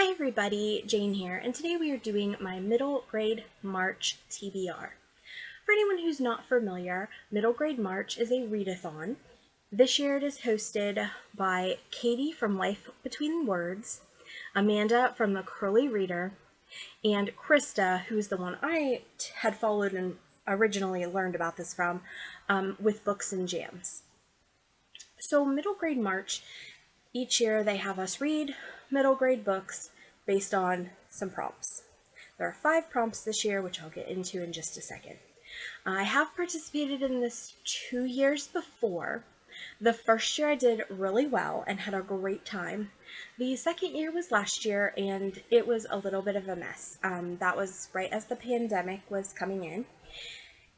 Hi everybody, Jane here, and today we are doing my middle grade March TBR. For anyone who's not familiar, middle grade March is a readathon. This year it is hosted by Katie from Life Between Words, Amanda from the Curly Reader, and Krista, who's the one I had followed and originally learned about this from, with Books and Jams. So middle grade March, each year they have us read middle grade books based on some prompts. There are 5 prompts this year, which I'll get into in just a second. I have participated in this 2 years before. The first year I did really well and had a great time. The second year was last year and it was a little bit of a mess. That was right as the pandemic was coming in.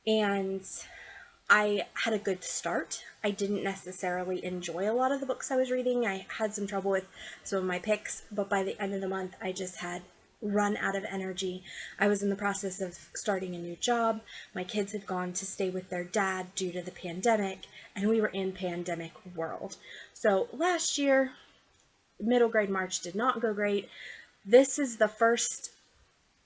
And I had a good start. I didn't necessarily enjoy a lot of the books I was reading. I had some trouble with some of my picks, but by the end of the month, I just had run out of energy. I was in the process of starting a new job. My kids had gone to stay with their dad due to the pandemic, and we were in pandemic world. So last year, middle grade March did not go great. This is the first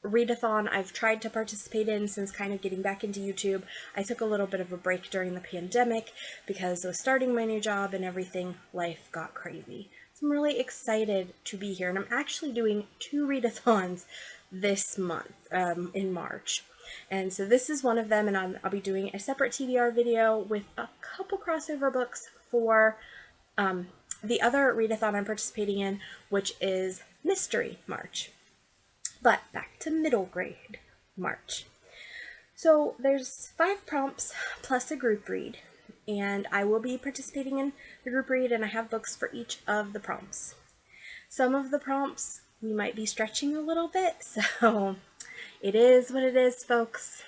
readathon I've tried to participate in since kind of getting back into YouTube. I took a little bit of a break during the pandemic because I was starting my new job and everything. Life got crazy. So I'm really excited to be here, and I'm actually doing 2 readathons this month in March. And so this is one of them, and I'll be doing a separate TBR video with a couple crossover books for the other readathon I'm participating in, which is Mystery March. But back to middle grade March. So there's 5 prompts plus a group read, and I will be participating in the group read, and I have books for each of the prompts. Some of the prompts we might be stretching a little bit, so it is what it is, folks.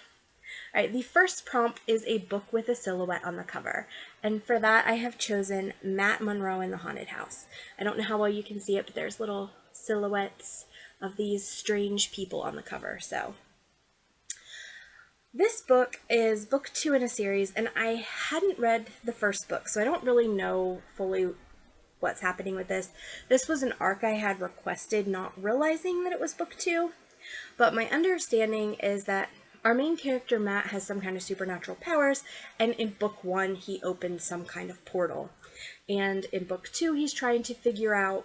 All right, the first prompt is a book with a silhouette on the cover, and for that I have chosen Matt Monroe in the Haunted House. I don't know how well you can see it, but there's little silhouettes of these strange people on the cover. So this book is book 2 in a series, and I hadn't read the first book, so I don't really know fully what's happening with this. This was an arc I had requested, not realizing that it was book 2, but my understanding is that our main character, Matt, has some kind of supernatural powers, and in book 1 he opened some kind of portal. And in book 2 he's trying to figure out,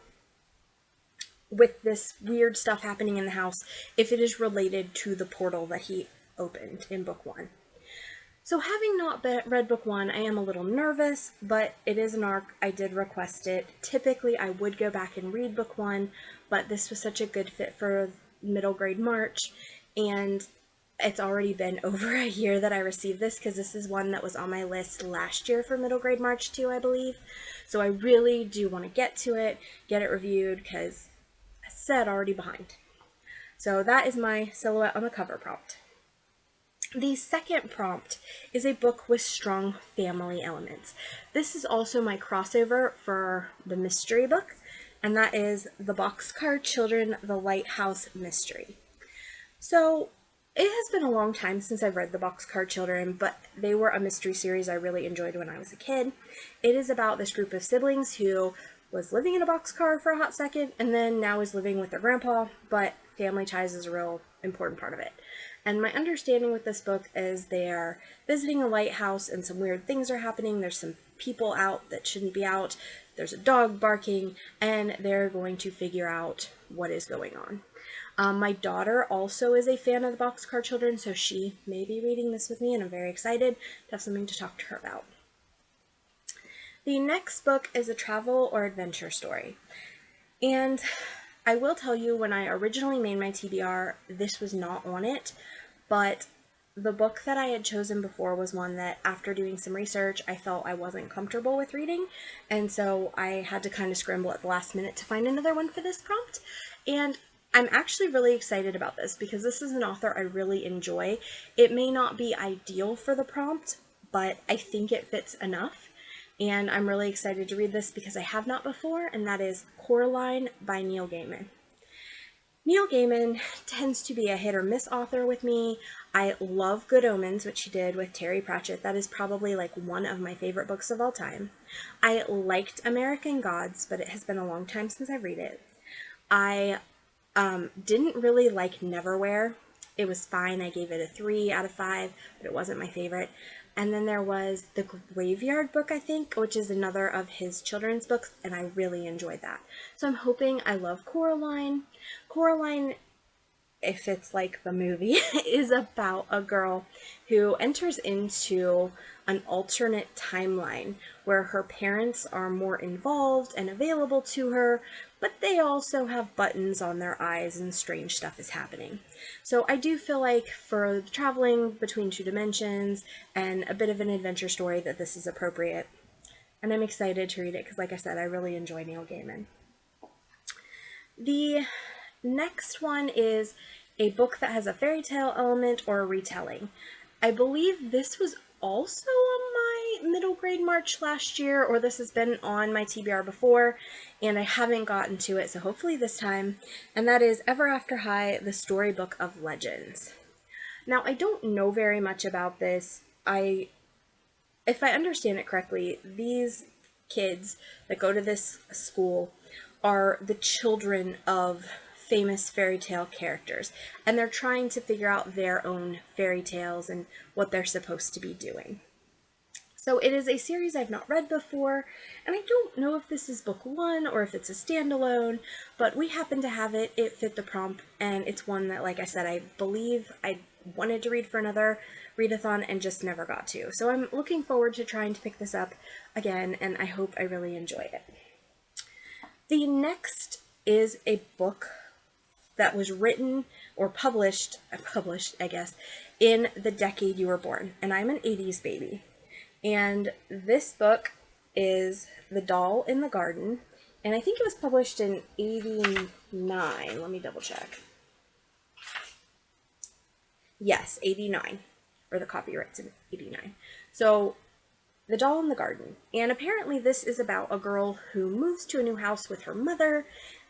with this weird stuff happening in the house, if it is related to the portal that he opened in book 1. So having not read book 1, I am a little nervous, but it is an arc. I did request it. Typically I would go back and read book 1, but this was such a good fit for middle grade March, and it's already been over a year that I received this, because this is one that was on my list last year for middle grade March too, I believe. So I really do want to get to it, get it reviewed, because said already behind. So that is my silhouette on the cover prompt. The second prompt is a book with strong family elements. This is also my crossover for the mystery book, and that is The Boxcar Children, The Lighthouse Mystery. So it has been a long time since I've read The Boxcar Children, but they were a mystery series I really enjoyed when I was a kid. It is about this group of siblings who was living in a boxcar for a hot second, and then now is living with their grandpa, but family ties is a real important part of it. And my understanding with this book is they're visiting a lighthouse and some weird things are happening. There's some people out that shouldn't be out. There's a dog barking, and they're going to figure out what is going on. My daughter also is a fan of the Boxcar Children, so she may be reading this with me, and I'm very excited to have something to talk to her about. The next book is a travel or adventure story, and I will tell you, when I originally made my TBR, this was not on it, but the book that I had chosen before was one that, after doing some research, I felt I wasn't comfortable with reading, and so I had to kind of scramble at the last minute to find another one for this prompt. And I'm actually really excited about this because this is an author I really enjoy. It may not be ideal for the prompt, but I think it fits enough. And I'm really excited to read this because I have not before, and that is Coraline by Neil Gaiman. Neil Gaiman tends to be a hit or miss author with me. I love Good Omens, which he did with Terry Pratchett. That is probably like one of my favorite books of all time. I liked American Gods, but it has been a long time since I've read it. I Didn't really like Neverwhere. It was fine. I gave it a 3 out of 5, but it wasn't my favorite. And then there was The Graveyard Book, I think, which is another of his children's books, and I really enjoyed that. So I'm hoping I love Coraline. Coraline, if it's like the movie, is about a girl who enters into an alternate timeline where her parents are more involved and available to her, but they also have buttons on their eyes and strange stuff is happening. So I do feel like for traveling between two dimensions and a bit of an adventure story that this is appropriate. And I'm excited to read it because, like I said, I really enjoy Neil Gaiman. The next one is a book that has a fairy tale element or a retelling. I believe this was also on my middle grade March last year, or this has been on my TBR before, and I haven't gotten to it, so hopefully this time. And that is Ever After High, the Storybook of Legends. Now, I don't know very much about this. If I understand it correctly, these kids that go to this school are the children of famous fairy tale characters, and they're trying to figure out their own fairy tales and what they're supposed to be doing. So it is a series I've not read before, and I don't know if this is book one or if it's a standalone, but we happen to have it. It fit the prompt, and it's one that, like I said, I believe I wanted to read for another readathon and just never got to. So I'm looking forward to trying to pick this up again, and I hope I really enjoy it. The next is a book that was written or published, I guess, in the decade you were born. And I'm an 80s baby. And this book is The Doll in the Garden. And I think it was published in 89. Let me double check. Yes, 89. Or the copyright's in 89. So, The Doll in the Garden. And apparently this is about a girl who moves to a new house with her mother,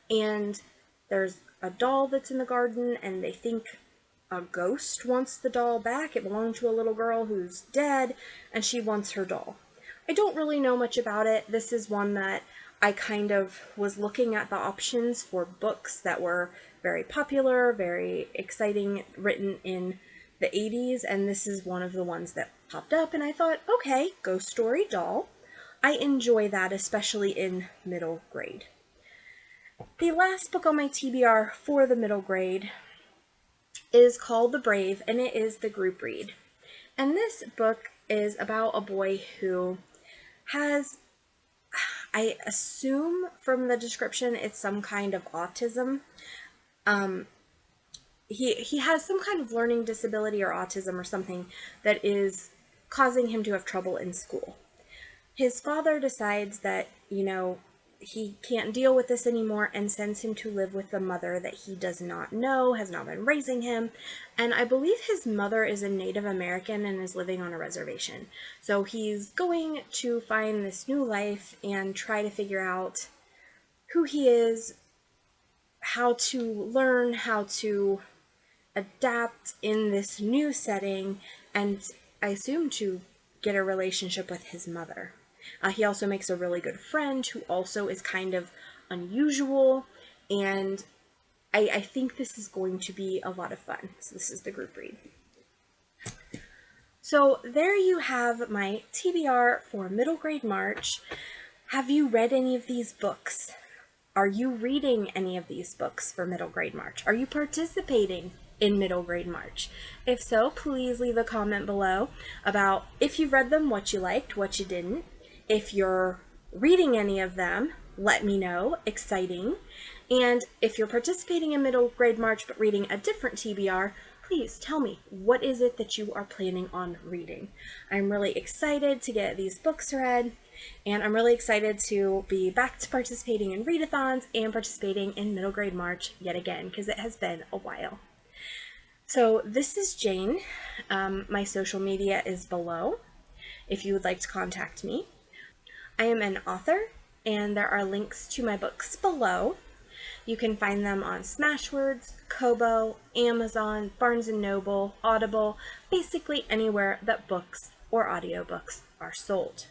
and there's a doll that's in the garden, and they think a ghost wants the doll back. It belonged to a little girl who's dead, and she wants her doll. I don't really know much about it. This is one that I kind of was looking at the options for books that were very popular, very exciting, written in the 80s, and this is one of the ones that popped up, and I thought, okay, ghost story doll. I enjoy that, especially in middle grade. The last book on my TBR for the middle grade is called The Brave, and it is the group read. And this book is about a boy who has, I assume from the description, it's some kind of autism. He has some kind of learning disability or autism or something that is causing him to have trouble in school. His father decides that, he can't deal with this anymore and sends him to live with a mother that he does not know, has not been raising him. And I believe his mother is a Native American and is living on a reservation. So he's going to find this new life and try to figure out who he is, how to learn, how to adapt in this new setting, and I assume to get a relationship with his mother. He also makes a really good friend who also is kind of unusual, and I think this is going to be a lot of fun. So this is the group read. So there you have my TBR for middle grade March. Have you read any of these books? Are you reading any of these books for middle grade March? Are you participating in middle grade March? If so, please leave a comment below about if you've read them, what you liked, what you didn't. If you're reading any of them, let me know. Exciting. And if you're participating in middle grade March but reading a different TBR, please tell me, what is it that you are planning on reading? I'm really excited to get these books read, and I'm really excited to be back to participating in readathons and participating in middle grade March yet again, because it has been a while. So this is Jane. My social media is below if you would like to contact me. I am an author, and there are links to my books below. You can find them on Smashwords, Kobo, Amazon, Barnes & Noble, Audible, basically anywhere that books or audiobooks are sold.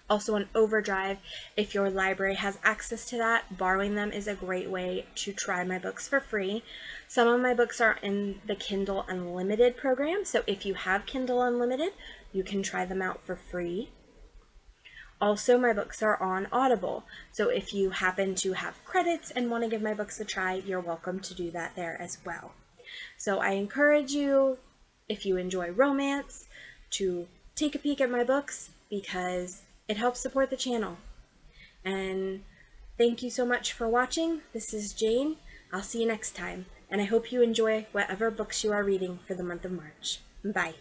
Also on Overdrive, if your library has access to that, borrowing them is a great way to try my books for free. Some of my books are in the Kindle Unlimited program, so if you have Kindle Unlimited, you can try them out for free. Also, my books are on Audible, so if you happen to have credits and want to give my books a try, you're welcome to do that there as well. So I encourage you, if you enjoy romance, to take a peek at my books because it helps support the channel. And thank you so much for watching. This is Jane. I'll see you next time, and I hope you enjoy whatever books you are reading for the month of March. Bye.